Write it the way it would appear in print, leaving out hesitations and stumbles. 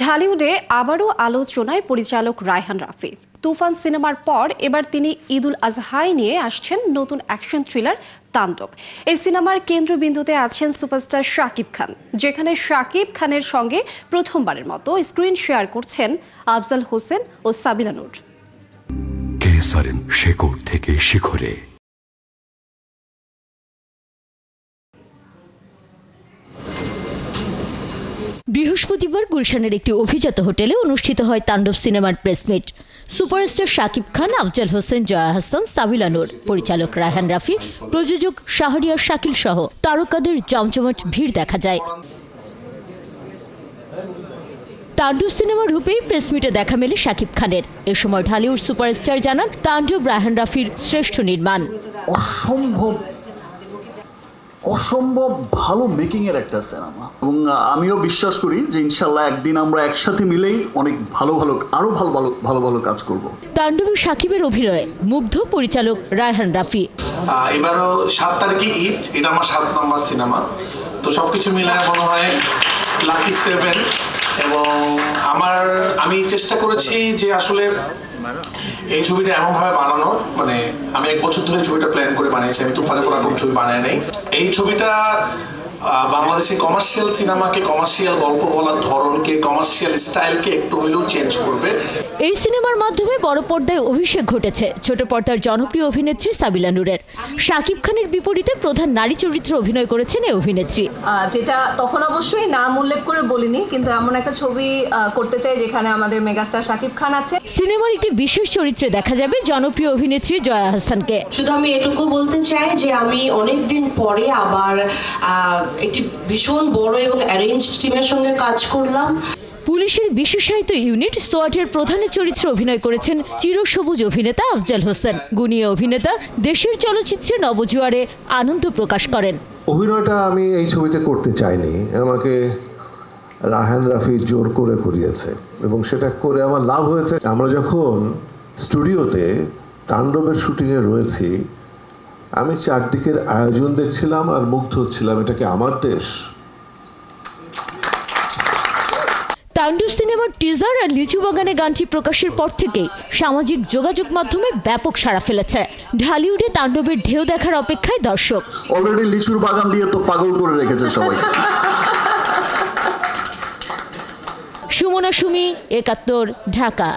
ঢালিউডে আবারও আলোচনায় পরিচালক রায়হান রাফি। তুফান সিনেমার পর এবার তিনি ঈদুল আজহায় নিয়ে আসছেন নতুন অ্যাকশন থ্রিলার তাণ্ডব। এই সিনেমার কেন্দ্রবিন্দুতে আছেন সুপারস্টার শাকিব খান, যেখানে শাকিব খানের সঙ্গে প্রথমবারের মতো স্ক্রিন শেয়ার করছেন আফজাল হোসেন ও সাবিলা নূর। কেসারেন শেকড় থেকে শিখরে। বৃহস্পতিবার গুলশানের একটি অভিজাত হোটেলে অনুষ্ঠিত হয় তাণ্ডব সিনেমার প্রেসমিট। সুপারস্টার শাকিব খান, আফজাল হোসেন, জয়া আহসান, সাবিলা নূর, পরিচালক রায়হান রাফি, প্রযোজক শাহরিয়ার শাকিল সহ তারকাদের জমজমাট ভিড় দেখা যায়। তাণ্ডব সিনেমার রূপেই প্রেসমিটে দেখা মেলে শাকিব খানের। এ সময় ঢালিউড সুপারস্টার জানান, তাণ্ডব রায়হান রাফির শ্রেষ্ঠ নির্মাণ। অসম্ভব ভালো মেকিং এর একটা সিনেমা, এবং আমিও বিশ্বাস করি যে ইনশাল্লাহ একদিন আমরা একসাথে মিলেই অনেক আরো ভালো কাজ করব। তাণ্ডবে শাকিবের অভিনয়ে মুগ্ধ পরিচালক রায়হান রাফি। এবারও 7 তারিখে ঈদ, এটা আমার 7 নম্বর সিনেমা, তো সবকিছু মিলায় মনে হয় লাকি 7। এবং আমি চেষ্টা করেছি যে আসলে এই ছবিটা এমনভাবে বানানো, মানে আমি 1 বছর ধরে ছবিটা প্ল্যান করে বানিয়েছি। আমি তুফানের পর কোনো ছবি বানাই নাই। এই ছবিটা বাংলাদেশে কমার্শিয়াল সিনেমাকে, কমার্শিয়াল গল্প বলার ধরনকে, কমার্শিয়াল স্টাইলকে একটু হলেও চেঞ্জ করবে। এই সিনেমার মাধ্যমে বড় পর্দায় অভিষেক ঘটেছে ছোট পর্দার জনপ্রিয় অভিনেত্রী সাবিলা নূরের। শাকিব খানের বিপরীতে প্রধান নারী চরিত্রে অভিনয় করেছেন এই অভিনেত্রী। যেটা তখন অবশ্যই নাম উল্লেখ করে বলিনি, কিন্তু এমন একটা ছবি করতে চাই যেখানে আমাদের মেগাস্টার শাকিব খান আছে। সিনেমার একটি বিশেষ চরিত্রে দেখা যাবে জনপ্রিয় অভিনেত্রী জয়া আহসানকে। শুধু আমি এটুকু বলতে চাই যে আমি অনেকদিন পরে আবার একটি ভীষণ বড় এবং অ্যারেঞ্জ টিমের সঙ্গে কাজ করলাম। পুলিশের বিশেষায়িত ইউনিট সোয়াটের প্রধানের চরিত্রে অভিনয় করেছেন চিরসবুজ অভিনেতা আফজাল হোসেন। গুণীয় অভিনেতা দেশের চলচ্চিত্রে নবজোয়ারে আনন্দ প্রকাশ করেন। অভিনয়টা আমি এই ছবিতে করতে চাইনি, আমাকে রায়হান রাফি জোর করে করিয়েছে এবং সেটা করে আমার লাভ হয়েছে। আমরা যখন স্টুডিওতে তাণ্ডবের শুটিংয়ে রয়েছি, আমি চারদিকের আয়োজন দেখছিলাম আর মুগ্ধ হচ্ছিলাম, এটা কি আমার দেশ। তাণ্ডব সিনেমার টিজার আর লিচু বাগানে গানটি প্রকাশের পর থেকেই সামাজিক যোগাযোগ মাধ্যমে ব্যাপক সাড়া ফেলেছে। ঢালিউডে তাণ্ডবের ঢেউ দেখার অপেক্ষায় দর্শক। অলরেডি লিচুর বাগান দিয়ে তো পাগল করে রেখেছে সবাই। সুমনা সুমি, ৭১, ঢাকা।